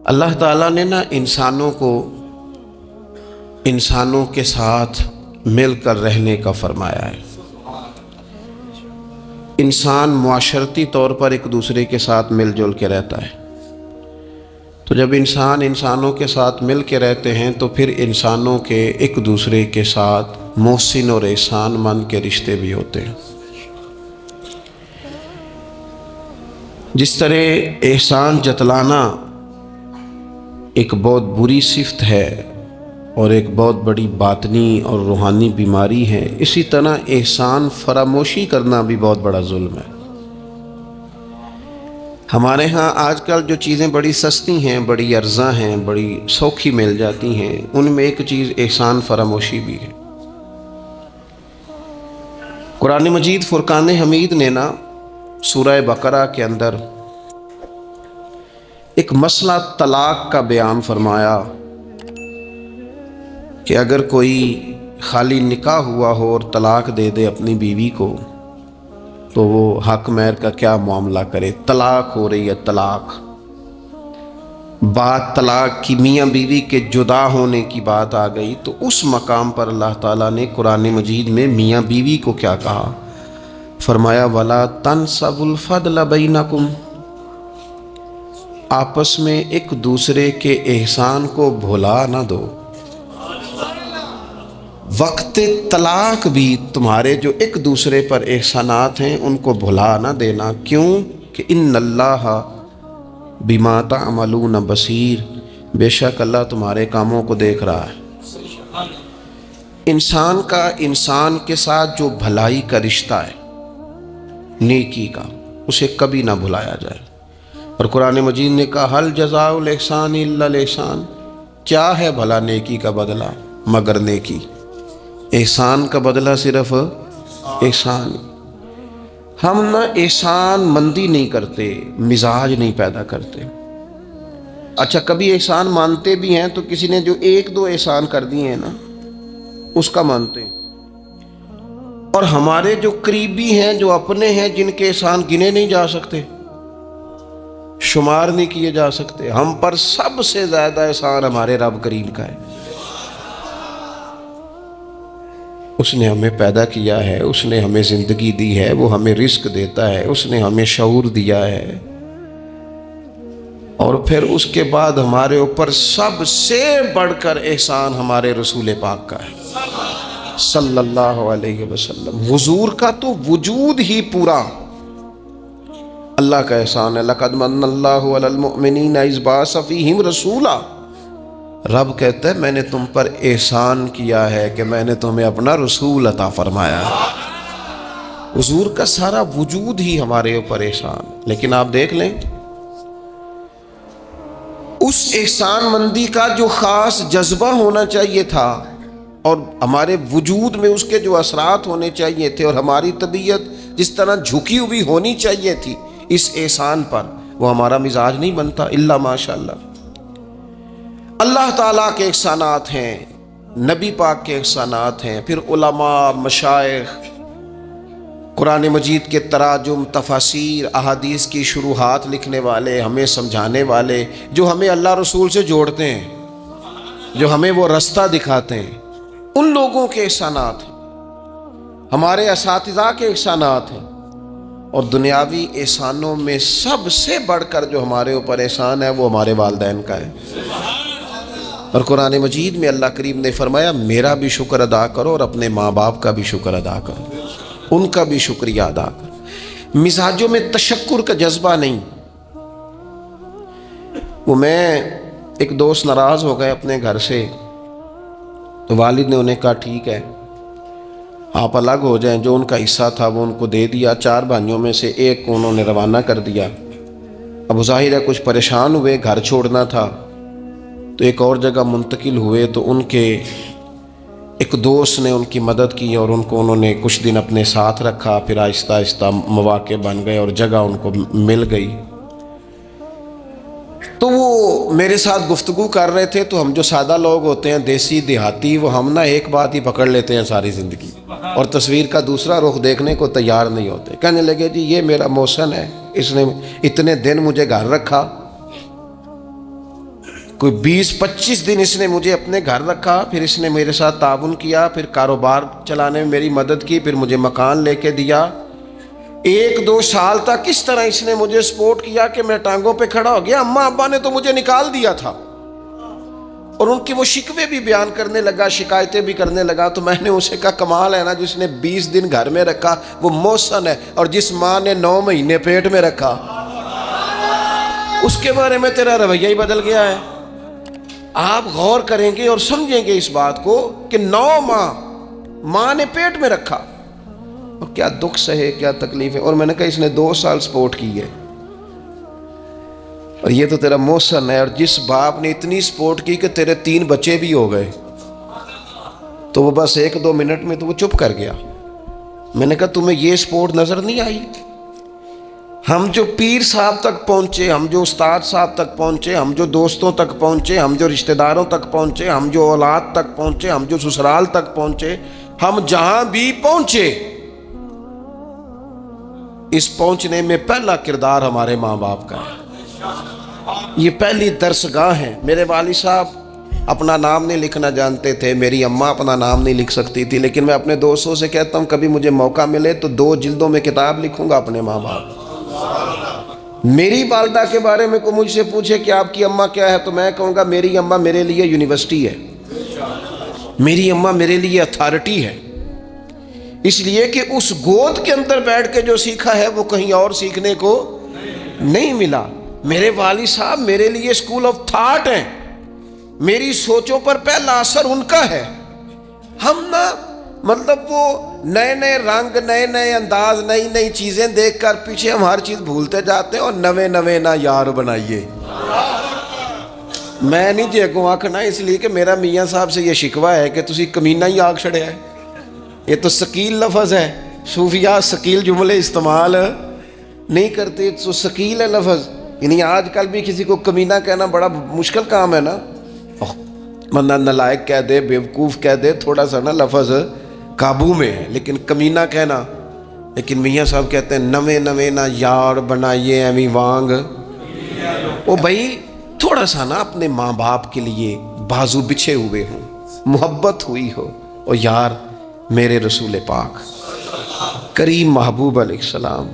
اللہ تعالیٰ نے نا انسانوں کو انسانوں کے ساتھ مل کر رہنے کا فرمایا ہے۔ انسان معاشرتی طور پر ایک دوسرے کے ساتھ مل جل کے رہتا ہے، تو جب انسان انسانوں کے ساتھ مل کے رہتے ہیں تو پھر انسانوں کے ایک دوسرے کے ساتھ محسن اور احسان مند کے رشتے بھی ہوتے ہیں۔ جس طرح احسان جتلانا ایک بہت بری صفت ہے اور ایک بہت بڑی باطنی اور روحانی بیماری ہے، اسی طرح احسان فراموشی کرنا بھی بہت بڑا ظلم ہے۔ ہمارے ہاں آج کل جو چیزیں بڑی سستی ہیں، بڑی ارزاں ہیں، بڑی سوکھی مل جاتی ہیں، ان میں ایک چیز احسان فراموشی بھی ہے۔ قرآن مجید فرقان حمید نے نا سورہ بقرہ کے اندر ایک مسئلہ طلاق کا بیان فرمایا کہ اگر کوئی خالی نکاح ہوا ہو اور طلاق دے دے اپنی بیوی کو تو وہ حق مہر کا کیا معاملہ کرے۔ طلاق ہو رہی ہے، طلاق، بات طلاق کی، میاں بیوی کے جدا ہونے کی بات آ گئی، تو اس مقام پر اللہ تعالیٰ نے قرآن مجید میں میاں بیوی کو کیا کہا؟ فرمایا وَلَا تَنْسَوُا الْفَضْلَ بَيْنَكُمْ، آپس میں ایک دوسرے کے احسان کو بھلا نہ دو۔ وقت طلاق بھی تمہارے جو ایک دوسرے پر احسانات ہیں ان کو بھلا نہ دینا۔ کیوں کہ ان اللہ بما تعملون بصیر، بے شک اللہ تمہارے کاموں کو دیکھ رہا ہے۔ انسان کا انسان کے ساتھ جو بھلائی کا رشتہ ہے، نیکی کا، اسے کبھی نہ بھلایا جائے۔ اور قرآن مجید نے کہا حل جزاء الاحسان الا الاحسان، کیا ہے بھلا نیکی کا بدلہ مگر نیکی۔ احسان کا بدلہ صرف احسان۔ ہم نہ احسان مندی نہیں کرتے، مزاج نہیں پیدا کرتے۔ اچھا کبھی احسان مانتے بھی ہیں تو کسی نے جو ایک دو احسان کر دیے ہیں نا اس کا مانتے ہیں، اور ہمارے جو قریبی ہیں، جو اپنے ہیں، جن کے احسان گنے نہیں جا سکتے، شمار نہیں کیے جا سکتے، ہم پر سب سے زیادہ احسان ہمارے رب کریم کا ہے۔ اس نے ہمیں پیدا کیا ہے، اس نے ہمیں زندگی دی ہے، وہ ہمیں رزق دیتا ہے، اس نے ہمیں شعور دیا ہے، اور پھر اس کے بعد ہمارے اوپر سب سے بڑھ کر احسان ہمارے رسول پاک کا ہے صلی اللہ علیہ وسلم۔ حضور کا تو وجود ہی پورا اللہ کا احسان ہے۔ لقد من اللہ علی المؤمنین اذ بعث فیہم رسولا، رب کہتا ہے میں نے تم پر احسان کیا ہے کہ میں نے تمہیں اپنا رسول عطا فرمایا ہے۔ حضور کا سارا وجود ہی ہمارے اوپر احسان۔ لیکن آپ دیکھ لیں اس احسان مندی کا جو خاص جذبہ ہونا چاہیے تھا اور ہمارے وجود میں اس کے جو اثرات ہونے چاہیے تھے، اور ہماری طبیعت جس طرح جھکی ہوئی ہونی چاہیے تھی اس احسان پر، وہ ہمارا مزاج نہیں بنتا الا ماشاء اللہ۔ اللہ تعالیٰ کے احسانات ہیں، نبی پاک کے احسانات ہیں، پھر علماء، مشائخ، قرآن مجید کے تراجم، تفاسیر، احادیث کی شروحات لکھنے والے، ہمیں سمجھانے والے، جو ہمیں اللہ رسول سے جوڑتے ہیں، جو ہمیں وہ رستہ دکھاتے ہیں، ان لوگوں کے احسانات ہیں، ہمارے اساتذہ کے احسانات ہیں۔ اور دنیاوی احسانوں میں سب سے بڑھ کر جو ہمارے اوپر احسان ہے وہ ہمارے والدین کا ہے۔ اور قرآن مجید میں اللہ کریم نے فرمایا میرا بھی شکر ادا کرو اور اپنے ماں باپ کا بھی شکر ادا کرو، ان کا بھی شکریہ ادا کرو۔ مزاجوں میں تشکر کا جذبہ نہیں۔ وہ میں ایک دوست ناراض ہو گئے اپنے گھر سے، تو والد نے انہیں کہا ٹھیک ہے آپ الگ ہو جائیں، جو ان کا حصہ تھا وہ ان کو دے دیا۔ 4 بھائیوں میں سے ایک کو انہوں نے روانہ کر دیا۔ اب ظاہر ہے کچھ پریشان ہوئے، گھر چھوڑنا تھا تو ایک اور جگہ منتقل ہوئے، تو ان کے ایک دوست نے ان کی مدد کی اور ان کو انہوں نے کچھ دن اپنے ساتھ رکھا، پھر آہستہ آہستہ مواقع بن گئے اور جگہ ان کو مل گئی۔ تو وہ میرے ساتھ گفتگو کر رہے تھے، تو ہم جو سادہ لوگ ہوتے ہیں، دیسی دیہاتی، وہ ہم نہ ایک بات ہی پکڑ لیتے ہیں ساری زندگی، اور تصویر کا دوسرا رخ دیکھنے کو تیار نہیں ہوتے۔ کہنے لگے جی یہ میرا محسن ہے، اس نے اتنے دن مجھے گھر رکھا، کوئی 20-25 دن اس نے مجھے اپنے گھر رکھا، پھر اس نے میرے ساتھ تعاون کیا، پھر کاروبار چلانے میں میری مدد کی، پھر مجھے مکان لے کے دیا۔ 1-2 سال تک اس طرح اس نے مجھے سپورٹ کیا کہ میں ٹانگوں پہ کھڑا ہو گیا۔ اماں ابا نے تو مجھے نکال دیا تھا، اور ان کی وہ شکوے بھی بیان کرنے لگا، شکایتیں بھی کرنے لگا۔ تو میں نے اسے کہا کمال ہے نا، جس نے 20 دن گھر میں رکھا وہ محسن ہے، اور جس ماں نے 9 مہینے پیٹ میں رکھا اس کے بارے میں تیرا رویہ ہی بدل گیا ہے۔ آپ غور کریں گے اور سمجھیں گے اس بات کو کہ 9 ماں نے پیٹ میں رکھا، اور کیا دکھ سہے، کیا تکلیف ہے۔ اور میں نے کہا اس نے 2 سال سپورٹ کی ہے، اور یہ تو تیرا محسن ہے۔ اور جس باپ نے اتنی سپورٹ کی کہ تیرے 3 بچے بھی ہو گئے، تو وہ بس 1-2 منٹ میں تو وہ چپ کر گیا۔ میں نے کہا تمہیں یہ سپورٹ نظر نہیں آئی؟ ہم جو پیر صاحب تک پہنچے، ہم جو استاد صاحب تک پہنچے، ہم جو دوستوں تک پہنچے، ہم جو رشتہ داروں تک پہنچے، ہم جو اولاد تک پہنچے، ہم جو سسرال تک پہنچے، ہم جہاں بھی پہنچے، اس پہنچنے میں پہلا کردار ہمارے ماں باپ کا ہے۔ یہ پہلی درسگاہ ہے۔ میرے والد صاحب اپنا نام نہیں لکھنا جانتے تھے، میری اماں اپنا نام نہیں لکھ سکتی تھی، لیکن میں اپنے دوستوں سے کہتا ہوں کبھی مجھے موقع ملے تو 2 جلدوں میں کتاب لکھوں گا اپنے ماں باپ۔ میری والدہ کے بارے میں کوئی مجھ سے پوچھے کہ آپ کی اماں کیا ہے، تو میں کہوں گا میری اماں میرے لیے یونیورسٹی ہے، میری اماں میرے لیے اتھارٹی ہے، اس لیے کہ اس گود کے اندر بیٹھ کے جو سیکھا ہے وہ کہیں اور سیکھنے کو نہیں ملا۔ میرے والد صاحب میرے لیے اسکول آف تھاٹ ہیں، میری سوچوں پر پہلا اثر ان کا ہے۔ ہم نا مطلب وہ نئے نئے رنگ، نئے نئے انداز، نئی نئی چیزیں دیکھ کر پیچھے ہم ہر چیز بھولتے جاتے ہیں، اور نوے نوے نہ یار بنائیے۔ میں نہیں جیگوں آکھنا، اس لیے کہ میرا میاں صاحب سے یہ شکوہ ہے کہ تسی کمینہ ہی آگ چھڑیا ہے۔ یہ تو ثقیل لفظ ہے، صوفیاء ثقیل جملے استعمال نہیں کرتے، تو ثقیل ہے لفظ۔ یعنی آج کل بھی کسی کو کمینہ کہنا بڑا مشکل کام ہے نا، بندہ نالائق کہہ دے، بیوقوف کہہ دے، تھوڑا سا نا لفظ قابو میں ہے، لیکن کمینہ کہنا، لیکن میاں صاحب کہتے ہیں نوے نوے نہ یار بنائیے ایویں وانگ۔ او بھائی تھوڑا سا نا اپنے ماں باپ کے لیے بازو بچھے ہوئے ہوں، محبت ہوئی ہو، اور یار میرے رسول پاک کریم محبوب علیہ السلام،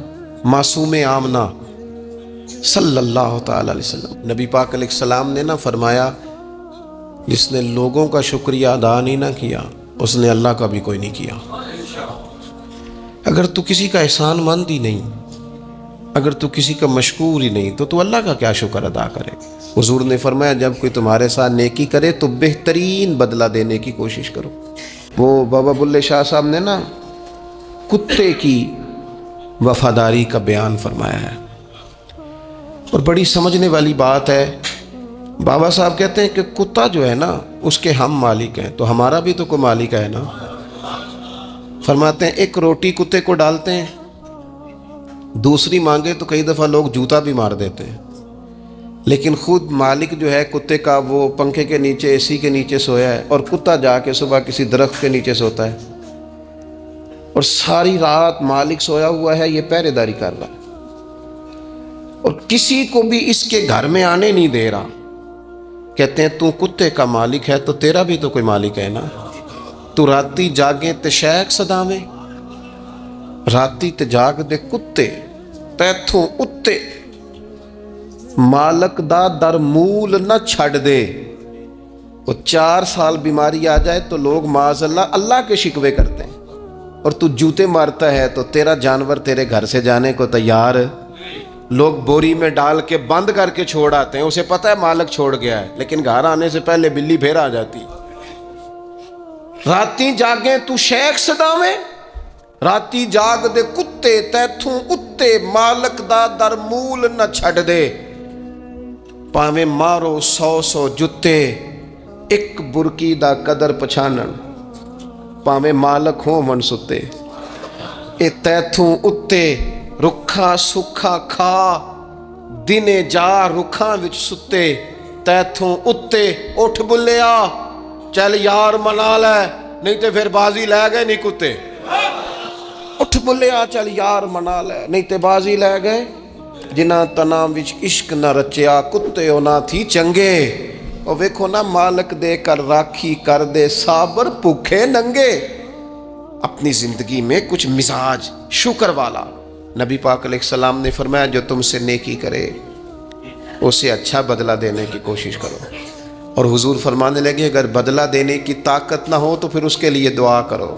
معصوم آمنہ صلی اللہ تعالی علیہ وسلم، نبی پاک علیہ السلام نے نا فرمایا جس نے لوگوں کا شکریہ ادا نہیں نہ کیا اس نے اللہ کا بھی کوئی نہیں کیا۔ اگر تو کسی کا احسان مند ہی نہیں، اگر تو کسی کا مشکور ہی نہیں، تو اللہ کا کیا شکر ادا کرے۔ حضور نے فرمایا جب کوئی تمہارے ساتھ نیکی کرے تو بہترین بدلہ دینے کی کوشش کرو۔ وہ بابا بلے شاہ صاحب نے نا کتے کی وفاداری کا بیان فرمایا ہے، اور بڑی سمجھنے والی بات ہے۔ بابا صاحب کہتے ہیں کہ کتا جو ہے نا اس کے ہم مالک ہیں، تو ہمارا بھی تو کوئی مالک ہے نا۔ فرماتے ہیں ایک روٹی کتے کو ڈالتے ہیں، دوسری مانگے تو کئی دفعہ لوگ جوتا بھی مار دیتے ہیں، لیکن خود مالک جو ہے کتے کا وہ پنکھے کے نیچے، اے سی کے نیچے سویا ہے، اور کتا جا کے صبح کسی درخت کے نیچے سوتا ہے، اور ساری رات مالک سویا ہوا ہے، یہ پہرے داری کر رہا ہے، اور کسی کو بھی اس کے گھر میں آنے نہیں دے رہا۔ کہتے ہیں تو کتے کا مالک ہے تو تیرا بھی تو کوئی مالک ہے نا۔ تو راتی جاگیں تے شیخ صداویں، راتی تے جاگ دے کتے تیتھوں اتے، مالک دا در مول نہ چھڑ دے۔ وہ 4 سال بیماری آ جائے تو لوگ معاذ اللہ اللہ کے شکوے کرتے ہیں، اور تو جوتے مارتا ہے تو تیرا جانور تیرے گھر سے جانے کو تیار، لوگ بوری میں ڈال کے بند کر کے چھوڑ آتے ہیں، اسے پتہ ہے مالک چھوڑ گیا ہے، لیکن گھر آنے سے پہلے بلی پھر آ جاتی۔ راتی جاگیں تو شیخ صداویں، راتی جاگ دے کتے تیتھوں اتے، مالک دا در مول نہ چھڑ دے۔ پاویں مارو 100 جتے، ایک برکی دا قدر پچھانن، پاویں مالک ہوں من ستے۔ اے تیتھوں اتے رکھا سکھا کھا، دنے جا رکھاں وچ ستے، تیتھوں اتے اٹھ بلیا چل یار منا لے، نہیں تے پھر بازی لے گئے نہیں کتے۔ اٹھ بلیا چل یار منا لے، نہیں تے بازی لے گئے۔ جنہ تنام وچ عشق نہ رچیا، کتے او نہ تھی چنگے۔ اور ویکھو نا مالک دے کر راکھی کر دے صابر بھوکے ننگے. اپنی زندگی میں کچھ مزاج شکر والا. نبی پاک علیہ السلام نے فرمایا جو تم سے نیکی کرے اسے اچھا بدلہ دینے کی کوشش کرو. اور حضور فرمانے لگے اگر بدلہ دینے کی طاقت نہ ہو تو پھر اس کے لیے دعا کرو,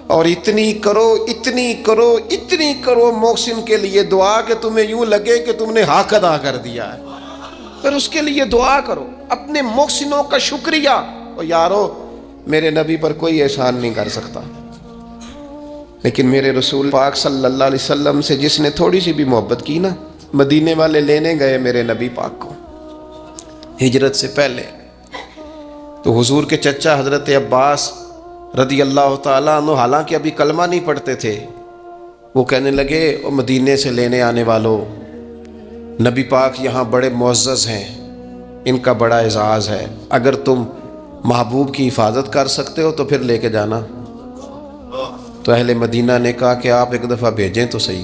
اور اتنی کرو اتنی کرو اتنی کرو محسن کے لیے دعا کہ تمہیں یوں لگے کہ تم نے حق ادا کر دیا ہے. پھر اس کے لیے دعا کرو, اپنے محسنوں کا شکریہ. اور یارو میرے نبی پر کوئی احسان نہیں کر سکتا, لیکن میرے رسول پاک صلی اللہ علیہ وسلم سے جس نے تھوڑی سی بھی محبت کی نا, مدینے والے لینے گئے میرے نبی پاک کو ہجرت سے پہلے. تو حضور کے چچا حضرت عباس رضی اللہ تعالیٰ عنہ حالانکہ ابھی کلمہ نہیں پڑھتے تھے, وہ کہنے لگے او مدینے سے لینے آنے والوں, نبی پاک یہاں بڑے معزز ہیں, ان کا بڑا اعزاز ہے, اگر تم محبوب کی حفاظت کر سکتے ہو تو پھر لے کے جانا. تو اہل مدینہ نے کہا کہ آپ ایک دفعہ بھیجیں تو صحیح,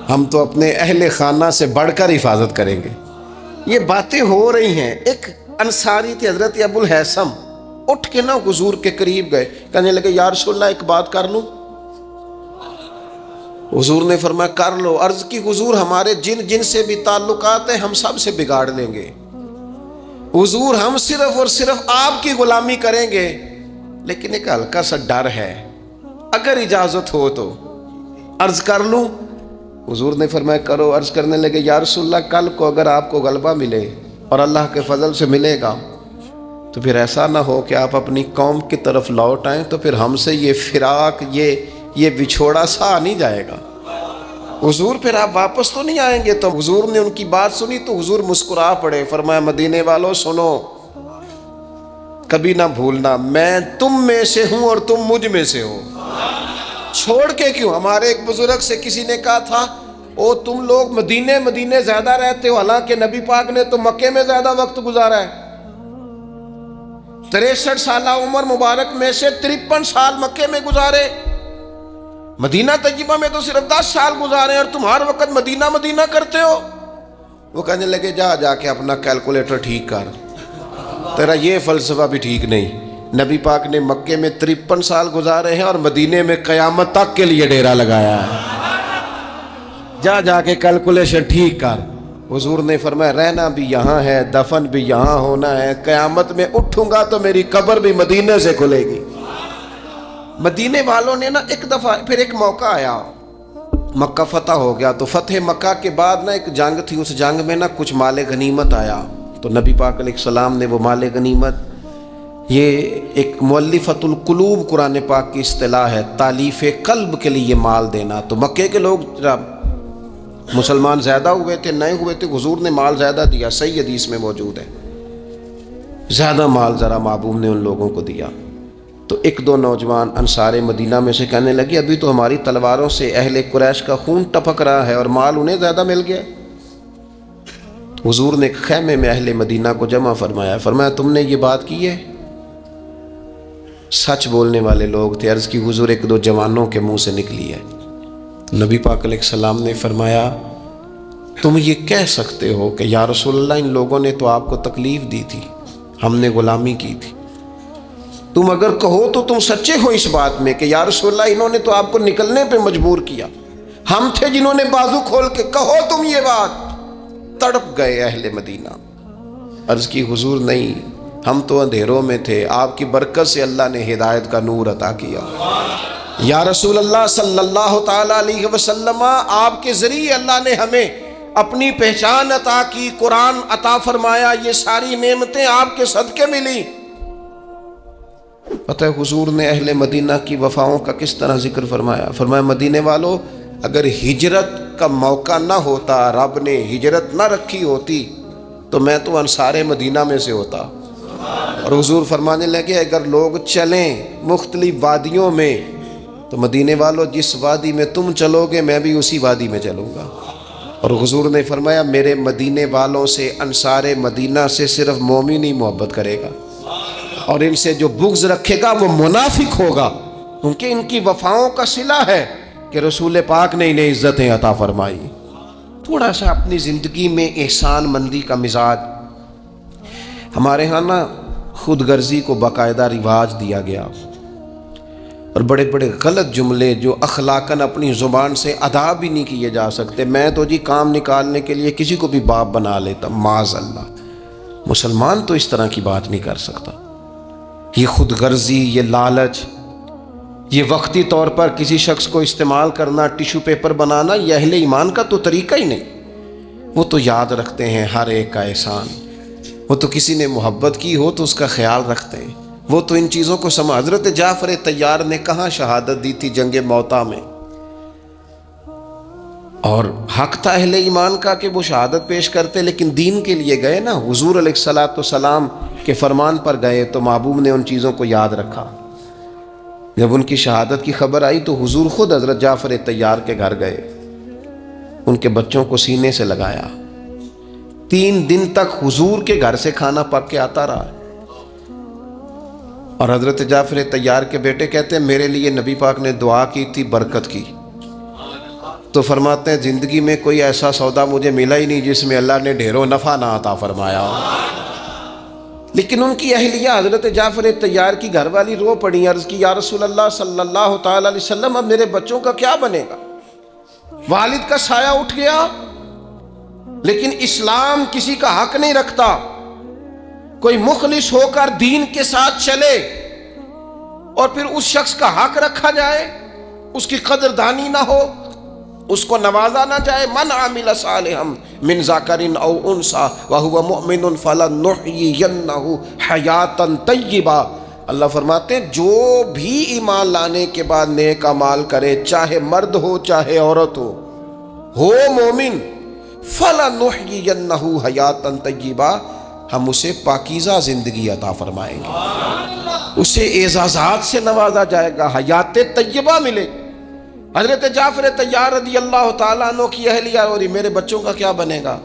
ہم تو اپنے اہل خانہ سے بڑھ کر حفاظت کریں گے. یہ باتیں ہو رہی ہیں. ایک انصاری تھے حضرت ابو الحیثم, اٹھ کے نا حضور کے قریب گئے, کہنے لگے یا رسول اللہ ایک بات کر لوں. حضور نے فرمایا کر لو. عرض کی حضور ہمارے جن جن سے بھی تعلقات ہیں ہم سب سے بگاڑ لیں گے. حضور ہم صرف اور صرف آپ کی غلامی کریں گے, لیکن ایک ہلکا سا ڈر ہے, اگر اجازت ہو تو عرض کر لوں. حضور نے فرمایا کرو. عرض کرنے لگے یا رسول اللہ کل کو اگر آپ کو غلبہ ملے اور اللہ کے فضل سے ملے گا تو پھر ایسا نہ ہو کہ آپ اپنی قوم کی طرف لوٹ آئیں تو پھر ہم سے یہ فراق یہ بچھوڑا سا نہیں جائے گا. حضور پھر آپ واپس تو نہیں آئیں گے. تو حضور نے ان کی بات سنی تو حضور مسکرا پڑے, فرمایا مدینے والوں سنو, کبھی نہ بھولنا میں تم میں سے ہوں اور تم مجھ میں سے ہو. چھوڑ کے کیوں؟ ہمارے ایک بزرگ سے کسی نے کہا تھا او تم لوگ مدینے زیادہ رہتے ہو, حالانکہ نبی پاک نے تو مکے میں زیادہ وقت گزارا ہے. 63 سالہ عمر مبارک میں سے 53 سال مکے میں گزارے, مدینہ طیبہ میں تو صرف 10 سال گزارے, اور تم ہر وقت مدینہ کرتے ہو. وہ کہنے لگے جا کے اپنا کیلکولیٹر ٹھیک کر, تیرا یہ فلسفہ بھی ٹھیک نہیں. نبی پاک نے مکے میں 53 سال گزارے ہیں اور مدینے میں قیامت تک کے لیے ڈیرا لگایا ہے. جا کے کیلکولیشن ٹھیک کر. حضور نے فرمایا رہنا بھی یہاں ہے, دفن بھی یہاں ہونا ہے, قیامت میں اٹھوں گا تو میری قبر بھی مدینے سے کھلے گی. مدینے والوں نے نا ایک دفعہ پھر ایک موقع آیا, مکہ فتح ہو گیا. تو فتح مکہ کے بعد نا ایک جنگ تھی, اس جنگ میں نا کچھ مال غنیمت آیا. تو نبی پاک علیہ السلام نے وہ مال غنیمت, یہ ایک مؤلفۃ القلوب قرآن پاک کی اصطلاح ہے, تالیف قلب کے لیے مال دینا. تو مکے کے لوگ مسلمان زیادہ ہوئے تھے, نئے ہوئے تھے, حضور نے مال زیادہ دیا, صحیح حدیث میں موجود ہے, زیادہ مال ذرا محبوب نے ان لوگوں کو دیا. تو ایک دو نوجوان انصار مدینہ میں سے کہنے لگے ابھی تو ہماری تلواروں سے اہل قریش کا خون ٹپک رہا ہے اور مال انہیں زیادہ مل گیا. حضور نے ایک خیمے میں اہل مدینہ کو جمع فرمایا تم نے یہ بات کی ہے؟ سچ بولنے والے لوگ تھے. عرض کی حضور ایک دو جوانوں کے منہ سے نکلی ہے. نبی پاک علیہ السلام نے فرمایا تم یہ کہہ سکتے ہو کہ یا رسول اللہ ان لوگوں نے تو آپ کو تکلیف دی تھی, ہم نے غلامی کی تھی. تم اگر کہو تو تم سچے ہو اس بات میں کہ یا رسول اللہ انہوں نے تو آپ کو نکلنے پہ مجبور کیا, ہم تھے جنہوں نے بازو کھول کے کہو تم یہ بات. تڑپ گئے اہل مدینہ. عرض کی حضور نہیں, ہم تو اندھیروں میں تھے, آپ کی برکت سے اللہ نے ہدایت کا نور عطا کیا. یا رسول اللہ صلی اللہ تعالیٰ علیہ وسلم آپ کے ذریعے اللہ نے ہمیں اپنی پہچان عطا کی, قرآن عطا فرمایا, یہ ساری نعمتیں آپ کے صدقے ملی. پتہ ہے حضور نے اہل مدینہ کی وفاؤں کا کس طرح ذکر فرمایا مدینے والوں اگر ہجرت کا موقع نہ ہوتا, رب نے ہجرت نہ رکھی ہوتی تو میں تو انصار مدینہ میں سے ہوتا. اور حضور فرمانے لگے اگر لوگ چلیں مختلف وادیوں میں تو مدینے والوں جس وادی میں تم چلو گے میں بھی اسی وادی میں چلوں گا. اور حضور نے فرمایا میرے مدینے والوں سے, انصار مدینہ سے صرف مومن ہی محبت کرے گا, اور ان سے جو بغض رکھے گا وہ منافق ہوگا, کیونکہ ان کی وفاؤں کا صلہ ہے کہ رسول پاک نے انہیں عزتیں عطا فرمائی. تھوڑا سا اپنی زندگی میں احسان مندی کا مزاج ہمارے ہاں نا خود غرضی کو باقاعدہ رواج دیا گیا، اور بڑے بڑے غلط جملے جو اخلاقاً اپنی زبان سے ادا بھی نہیں کیے جا سکتے۔ میں تو جی کام نکالنے کے لیے کسی کو بھی باپ بنا لیتا، معاذ اللہ۔ مسلمان تو اس طرح کی بات نہیں کر سکتا۔ یہ خود غرضی، یہ لالچ، یہ وقتی طور پر کسی شخص کو استعمال کرنا، ٹیشو پیپر بنانا، یہ اہل ایمان کا تو طریقہ ہی نہیں۔ وہ تو یاد رکھتے ہیں ہر ایک کا احسان، وہ تو کسی نے محبت کی ہو تو اس کا خیال رکھتے ہیں، وہ تو ان چیزوں کو سمجھ۔ حضرت جعفر طیار نے کہاں شہادت دی تھی؟ جنگ موتا میں، اور حق تھا اہل ایمان کا کہ وہ شہادت پیش کرتے، لیکن دین کے لیے گئے نا، حضور علیہ الصلوۃ والسلام کے فرمان پر گئے تو محبوب نے ان چیزوں کو یاد رکھا۔ جب ان کی شہادت کی خبر آئی تو حضور خود حضرت جعفر طیار کے گھر گئے، ان کے بچوں کو سینے سے لگایا، 3 دن تک حضور کے گھر سے کھانا پک کے آتا رہا۔ اور حضرت جعفر طیار کے بیٹے کہتے ہیں میرے لیے نبی پاک نے دعا کی تھی برکت کی، تو فرماتے ہیں زندگی میں کوئی ایسا سودا مجھے ملا ہی نہیں جس میں اللہ نے ڈھیروں نفع نہ عطا فرمایا۔ لیکن ان کی اہلیہ حضرت جعفر طیار کی گھر والی رو پڑی، عرض کی یا رسول اللہ صلی اللہ تعالی علیہ وسلم اب میرے بچوں کا کیا بنے گا؟ والد کا سایہ اٹھ گیا، لیکن اسلام کسی کا حق نہیں رکھتا۔ کوئی مخلص ہو کر دین کے ساتھ چلے اور پھر اس شخص کا حق رکھا جائے، اس کی قدردانی نہ ہو، اس کو نوازا نہ جائے۔ من عمل صالحا من ذکر او انثى وهو مؤمن فلنحيينه حیاتا طیبہ۔ اللہ فرماتے ہیں جو بھی ایمان لانے کے بعد نیک اعمال کرے، چاہے مرد ہو چاہے عورت ہو مومن، فلنحيينه حیاتا طیبہ، ہم اسے پاکیزہ زندگی عطا فرمائیں گے، اسے اعزازات سے نوازا جائے گا، حیات طیبہ ملے۔ حضرت جعفر طیار رضی اللہ تعالیٰ عنہ کی اہلیہ اور میرے بچوں کا کیا بنے گا؟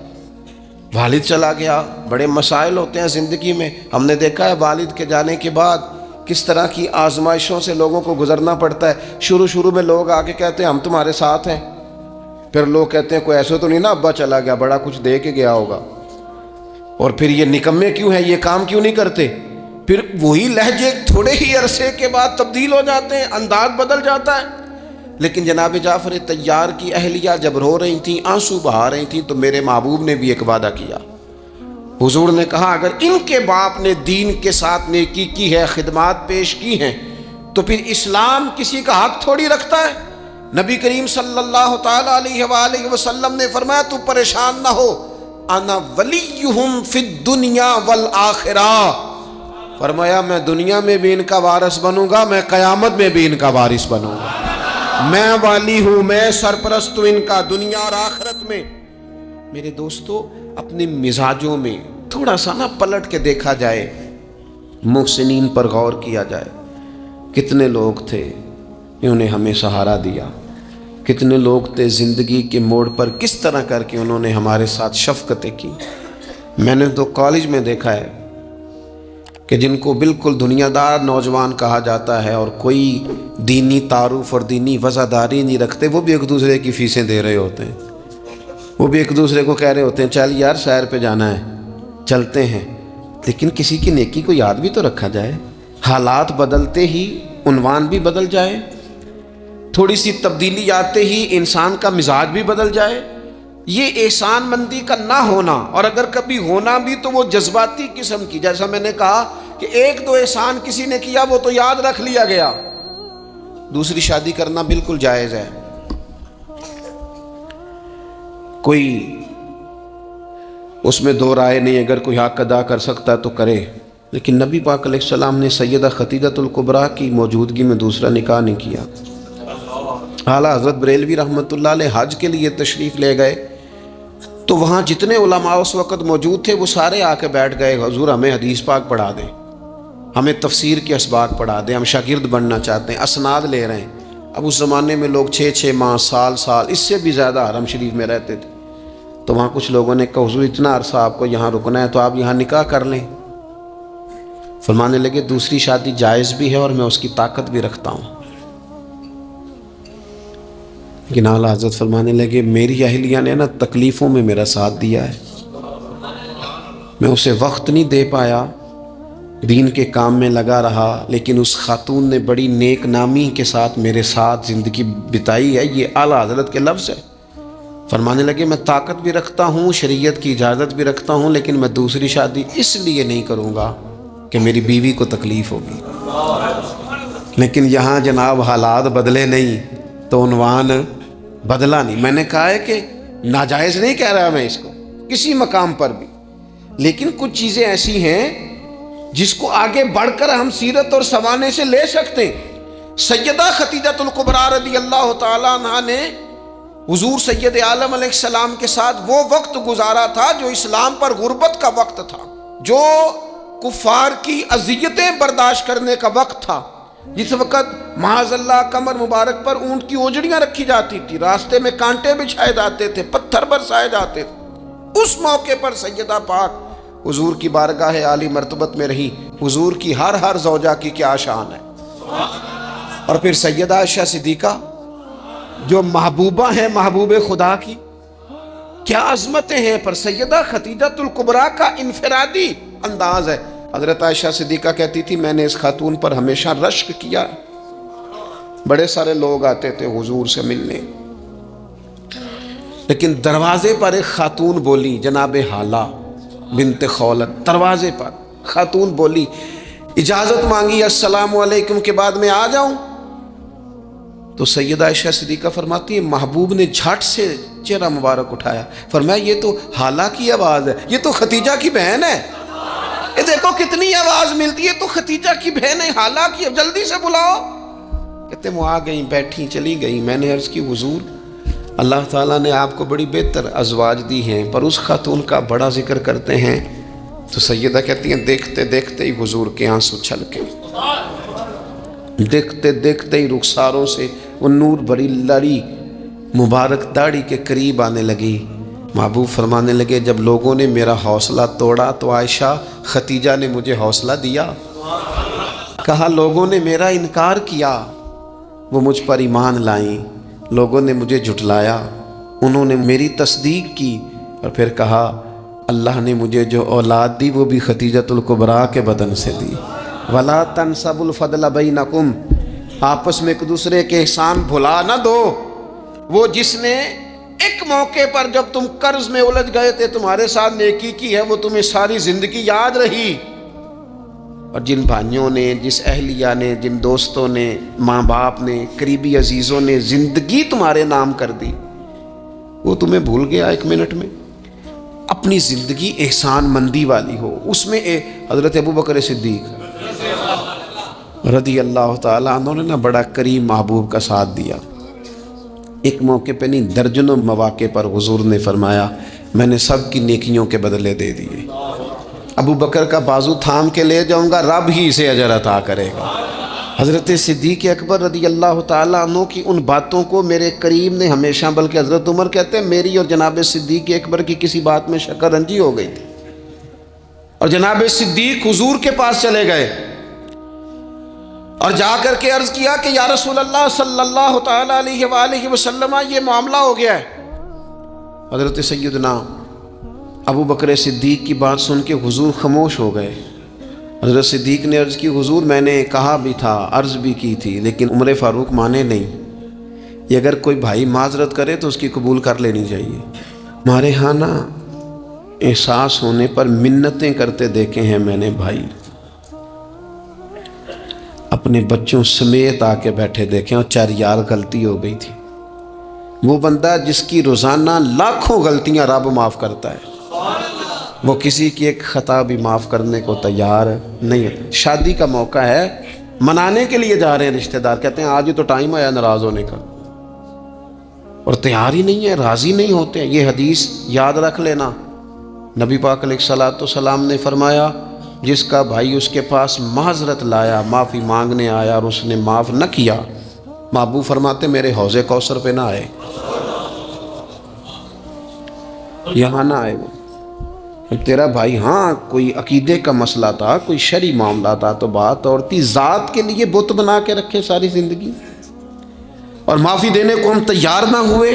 والد چلا گیا۔ بڑے مسائل ہوتے ہیں زندگی میں، ہم نے دیکھا ہے والد کے جانے کے بعد کس طرح کی آزمائشوں سے لوگوں کو گزرنا پڑتا ہے۔ شروع میں لوگ آگے کہتے ہیں ہم تمہارے ساتھ ہیں، پھر لوگ کہتے ہیں کوئی ایسا تو نہیں نا ابا چلا گیا، بڑا کچھ دے کے گیا ہوگا، اور پھر یہ نکمے کیوں ہیں، یہ کام کیوں نہیں کرتے؟ پھر وہی لہجے تھوڑے ہی عرصے کے بعد تبدیل ہو جاتے ہیں، انداز بدل جاتا ہے۔ لیکن جناب جعفر طیار کی اہلیہ جب رو رہی تھیں، آنسو بہا رہی تھیں، تو میرے محبوب نے بھی ایک وعدہ کیا۔ حضور نے کہا اگر ان کے باپ نے دین کے ساتھ نیکی کی ہے، خدمات پیش کی ہیں، تو پھر اسلام کسی کا حق تھوڑی رکھتا ہے۔ نبی کریم صلی اللہ تعالی علیہ وآلہ وسلم نے فرمایا تو پریشان نہ ہو، انا ولیہم فی الدنیا والآخرہ، فرمایا میں دنیا میں بھی ان کا وارث بنوں گا، میں قیامت میں بھی ان کا وارث بنوں گا، میں والی ہوں، میں سرپرست ہوں ان کا دنیا اور آخرت میں۔ میرے دوستو اپنے مزاجوں میں تھوڑا سا نہ پلٹ کے دیکھا جائے، محسنین پر غور کیا جائے، کتنے لوگ تھے انہوں نے ہمیں سہارا دیا، کتنے لوگ تھے زندگی کے موڑ پر کس طرح کر کے انہوں نے ہمارے ساتھ شفقتیں کی۔ میں نے تو کالج میں دیکھا ہے کہ جن کو بالکل دنیا دار نوجوان کہا جاتا ہے اور کوئی دینی تعارف اور دینی وفاداری نہیں رکھتے، وہ بھی ایک دوسرے کی فیسیں دے رہے ہوتے ہیں، وہ بھی ایک دوسرے کو کہہ رہے ہوتے ہیں چل یار سیر پہ جانا ہے چلتے ہیں، لیکن کسی کی نیکی کو یاد بھی تو رکھا جائے۔ حالات بدلتے ہی عنوان بھی بدل جائے، تھوڑی سی تبدیلی آتے ہی انسان کا مزاج بھی بدل جائے۔ یہ احسان مندی کا نہ ہونا، اور اگر کبھی ہونا بھی تو وہ جذباتی قسم کی، جیسا میں نے کہا کہ 1-2 احسان کسی نے کیا وہ تو یاد رکھ لیا گیا۔ دوسری شادی کرنا بالکل جائز ہے، کوئی اس میں 2 رائے نہیں، اگر کوئی حق ادا کر سکتا تو کرے، لیکن نبی پاک علیہ السلام نے سیدہ خدیجہ الکبریٰ کی موجودگی میں دوسرا نکاح نہیں کیا۔ اعلیٰ حضرت بریلوی رحمۃ اللہ علیہ حج کے لیے تشریف لے گئے تو وہاں جتنے علماء اس وقت موجود تھے وہ سارے آ کے بیٹھ گئے، حضور ہمیں حدیث پاک پڑھا دیں، ہمیں تفسیر کے اسباق پڑھا دیں، ہم شاگرد بننا چاہتے ہیں، اسناد لے رہے ہیں۔ اب اس زمانے میں لوگ 6 ماہ، سال اس سے بھی زیادہ حرم شریف میں رہتے تھے، تو وہاں کچھ لوگوں نے کہا حضور اتنا عرصہ آپ کو یہاں رکنا ہے تو آپ یہاں نکاح کر لیں۔ فرمانے لگے دوسری شادی جائز بھی ہے اور میں اس کی طاقت بھی رکھتا ہوں، لیکن اعلیٰ حضرت فرمانے لگے میری اہلیہ نے نا تکلیفوں میں میرا ساتھ دیا ہے، میں اسے وقت نہیں دے پایا، دین کے کام میں لگا رہا، لیکن اس خاتون نے بڑی نیک نامی کے ساتھ میرے ساتھ زندگی بتائی ہے۔ یہ اعلیٰ حضرت کے لفظ ہے۔ فرمانے لگے میں طاقت بھی رکھتا ہوں، شریعت کی اجازت بھی رکھتا ہوں، لیکن میں دوسری شادی اس لیے نہیں کروں گا کہ میری بیوی کو تکلیف ہوگی۔ لیکن یہاں جناب حالات بدلے نہیں تو عنوان بدلا نہیں۔ میں نے کہا ہے کہ ناجائز نہیں کہہ رہا میں اس کو کسی مقام پر بھی، لیکن کچھ چیزیں ایسی ہیں جس کو آگے بڑھ کر ہم سیرت اور سوانے سے لے سکتے ہیں۔ سیدہ خدیجہ الکبریٰ رضی اللہ تعالیٰ عنہا نے حضور سید عالم علیہ السلام کے ساتھ وہ وقت گزارا تھا جو اسلام پر غربت کا وقت تھا، جو کفار کی اذیتیں برداشت کرنے کا وقت تھا، جس وقت معاذ اللہ کمر مبارک پر اونٹ کی اوجڑیاں رکھی جاتی تھی، راستے میں کانٹے بچھائے جاتے تھے، پتھر برسائے جاتے تھے۔ اس موقع پر سیدہ پاک حضور کی بارگاہ عالی مرتبت میں رہی۔ حضور کی ہر زوجہ کی کیا شان ہے۔ اور پھر سیدہ عائشہ صدیقہ جو محبوبہ ہیں محبوب خدا کی، کیا عظمتیں ہیں، پر سیدہ خدیجہ الکبریٰ کا انفرادی انداز ہے۔ حضرت عائشہ صدیقہ کہتی تھی میں نے اس خاتون پر ہمیشہ رشک کیا، بڑے سارے لوگ آتے تھے حضور سے ملنے، لیکن دروازے پر ایک خاتون بولی، جناب حالہ بنت خولت، دروازے پر خاتون بولی، اجازت مانگی السلام علیکم کے بعد میں آ جاؤں؟ تو سیدہ عائشہ صدیقہ فرماتی ہیں محبوب نے جھٹ سے چہرہ مبارک اٹھایا، فرمایا یہ تو حالہ کی آواز ہے، یہ تو ختیجہ کی بہن ہے، یہ دیکھو کتنی آواز ملتی ہے، تو ختیجہ کی بہن ہے، حالہ کی، جلدی سے بلاؤ۔ کہتے وہ آ گئیں، بیٹھی چلی گئیں۔ میں نے عرض کی حضور اللہ تعالیٰ نے آپ کو بڑی بہتر ازواج دی ہیں، پر اس خاتون کا بڑا ذکر کرتے ہیں۔ تو سیدہ کہتی ہیں دیکھتے دیکھتے ہی حضور کے آنسو چھلکے، دیکھتے دیکھتے ہی رخساروں سے وہ نور بھری لڑی مبارک داڑھی کے قریب آنے لگی۔ محبوب فرمانے لگے جب لوگوں نے میرا حوصلہ توڑا تو عائشہ ختیجہ نے مجھے حوصلہ دیا۔ کہا لوگوں نے میرا انکار کیا، وہ مجھ پر ایمان لائیں، لوگوں نے مجھے جھٹلایا، انہوں نے میری تصدیق کی، اور پھر کہا اللہ نے مجھے جو اولاد دی وہ بھی خدیجہ الکبریٰ کے بدن سے دی۔ وَلَا تَنْسَبُ الْفَضْلَ بَيْنَكُمْ، آپس میں ایک دوسرے کے احسان بھلا نہ دو۔ وہ جس نے ایک موقع پر جب تم قرض میں الجھ گئے تھے تمہارے ساتھ نیکی کی ہے، وہ تمہیں ساری زندگی یاد رہی۔ اور جن بھائیوں نے، جس اہلیہ نے، جن دوستوں نے، ماں باپ نے، قریبی عزیزوں نے زندگی تمہارے نام کر دی، وہ تمہیں بھول گیا ایک منٹ میں۔ اپنی زندگی احسان مندی والی ہو، اس میں حضرت ابوبکر صدیق رضی اللہ تعالیٰ عنہ نے بڑا کریم محبوب کا ساتھ دیا۔ ایک موقع پہ نہیں، درجنوں مواقع پر حضور نے فرمایا میں نے سب کی نیکیوں کے بدلے دے دیے، ابو بکر کا بازو تھام کے لے جاؤں گا، رب ہی اسے اجر عطا کرے گا۔ حضرت صدیق اکبر رضی اللہ تعالیٰ عنہ کی ان باتوں کو میرے کریم نے ہمیشہ، بلکہ حضرت عمر کہتے ہیں میری اور جناب صدیق اکبر کی کسی بات میں شکر رنجی ہو گئی تھی، اور جناب صدیق حضور کے پاس چلے گئے اور جا کر کے عرض کیا کہ یا رسول اللہ صلی اللہ تعالیٰ علیہ وآلہ وسلم یہ معاملہ ہو گیا ہے۔ حضرت سیدنا ابو بکر صدیق کی بات سن کے حضور خاموش ہو گئے۔ حضرت صدیق نے عرض کی حضور میں نے کہا بھی تھا، عرض بھی کی تھی، لیکن عمر فاروق مانے نہیں، یہ اگر کوئی بھائی معذرت کرے تو اس کی قبول کر لینی چاہیے۔ ہمارے ہاں نا احساس ہونے پر منتیں کرتے دیکھے ہیں میں نے بھائی، اپنے بچوں سمیت آ کے بیٹھے دیکھیں اور چار یار غلطی ہو گئی تھی، وہ بندہ جس کی روزانہ لاکھوں غلطیاں رب معاف کرتا ہے، وہ کسی کی ایک خطا بھی معاف کرنے کو تیار نہیں ہے۔ شادی کا موقع ہے، منانے کے لیے جا رہے ہیں رشتہ دار، کہتے ہیں آج ہی تو ٹائم آیا ناراض ہونے کا، اور تیار ہی نہیں ہے، راضی نہیں ہوتے ہیں۔ یہ حدیث یاد رکھ لینا، نبی پاک علیہ الصلوۃ والسلام نے فرمایا جس کا بھائی اس کے پاس معذرت لایا، معافی مانگنے آیا اور اس نے معاف نہ کیا، محبوب فرماتے میرے حوض کوثر پہ نہ آئے، یہاں نہ آئے۔ وہ تیرا بھائی ہاں کوئی عقیدے کا مسئلہ تھا، کوئی شرعی معاملہ تھا تو بات اور تھی، ذات کے لیے بت بنا کے رکھے ساری زندگی، اور معافی دینے کو ہم تیار نہ ہوئے،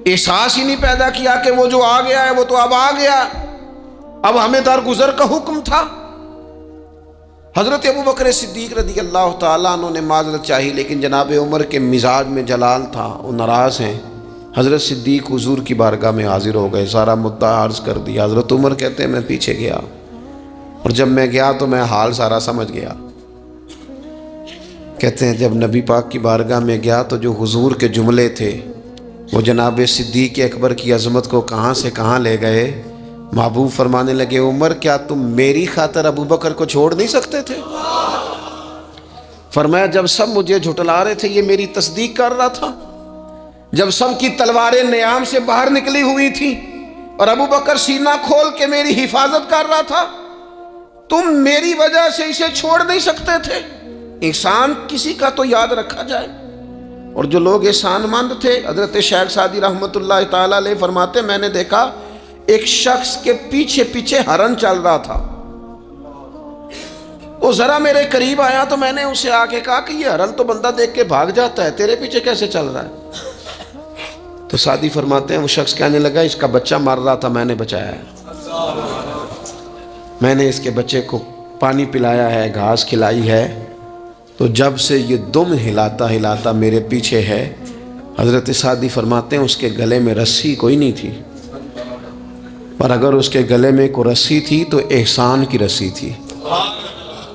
احساس ہی نہیں پیدا کیا کہ وہ جو آ گیا ہے وہ تو اب آ گیا، اب ہمیں درگزر کا حکم تھا۔ حضرت ابو بکر صدیق رضی اللہ تعالیٰ عنہ نے معذرت چاہی، لیکن جناب عمر کے مزاج میں جلال تھا، وہ ناراض ہیں۔ حضرت صدیق حضور کی بارگاہ میں حاضر ہو گئے، سارا مدعا عرض کر دیا۔ حضرت عمر کہتے ہیں میں پیچھے گیا، اور جب میں گیا تو میں حال سارا سمجھ گیا۔ کہتے ہیں جب نبی پاک کی بارگاہ میں گیا تو جو حضور کے جملے تھے وہ جناب صدیق اکبر کی عظمت کو کہاں سے کہاں لے گئے۔ محبوب فرمانے لگے عمر کیا تم میری خاطر ابو بکر کو چھوڑ نہیں سکتے تھے؟ فرمایا جب سب مجھے جھٹلا رہے تھے یہ میری تصدیق کر رہا تھا، جب سب کی تلواریں نیام سے باہر نکلی ہوئی تھی اور ابو بکر سینہ کھول کے میری حفاظت کر رہا تھا، تم میری وجہ سے اسے چھوڑ نہیں سکتے تھے۔ احسان کسی کا تو یاد رکھا جائے، اور جو لوگ احسان مند تھے، حضرت شیخ سعدی رحمۃ اللہ تعالیٰ علیہ فرماتے میں نے دیکھا ایک شخص کے پیچھے پیچھے ہرن چل رہا تھا، وہ ذرا میرے قریب آیا تو میں نے اسے آ کے کہا کہ یہ ہرن تو بندہ دیکھ کے بھاگ جاتا ہے، تیرے پیچھے کیسے چل رہا ہے؟ تو سعدی فرماتے ہیں وہ شخص کہنے لگا اس کا بچہ مر رہا تھا، میں نے بچایا ہے، میں نے اس کے بچے کو پانی پلایا ہے، گھاس کھلائی ہے، تو جب سے یہ دم ہلاتا ہلاتا میرے پیچھے ہے۔ حضرت سعدی فرماتے ہیں اس کے گلے میں رسی کوئی نہیں تھی، پر اگر اس کے گلے میں کوئی رسی تھی تو احسان کی رسی تھی،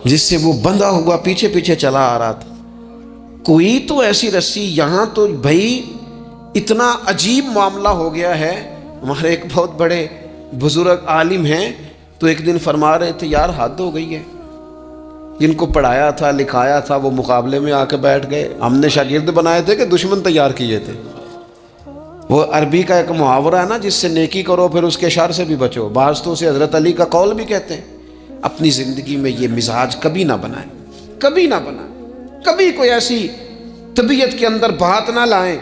جس سے وہ بندھا ہوا پیچھے پیچھے چلا آ رہا تھا۔ کوئی تو ایسی رسی، یہاں تو بھائی اتنا عجیب معاملہ ہو گیا ہے۔ ہمارے ایک بہت بڑے بزرگ عالم ہیں، تو ایک دن فرما رہے تھے یار حد ہو گئی ہے، جن کو پڑھایا تھا لکھایا تھا وہ مقابلے میں آ کے بیٹھ گئے، ہم نے شاگرد بنائے تھے کہ دشمن تیار کیے تھے۔ وہ عربی کا ایک محاورہ ہے نا، جس سے نیکی کرو پھر اس کے شر سے بھی بچو، بعض تو اسے حضرت علی کا قول بھی کہتے ہیں۔ اپنی زندگی میں یہ مزاج کبھی نہ بنائیں، کبھی نہ بنائیں، کبھی کوئی ایسی طبیعت کے اندر بات نہ لائیں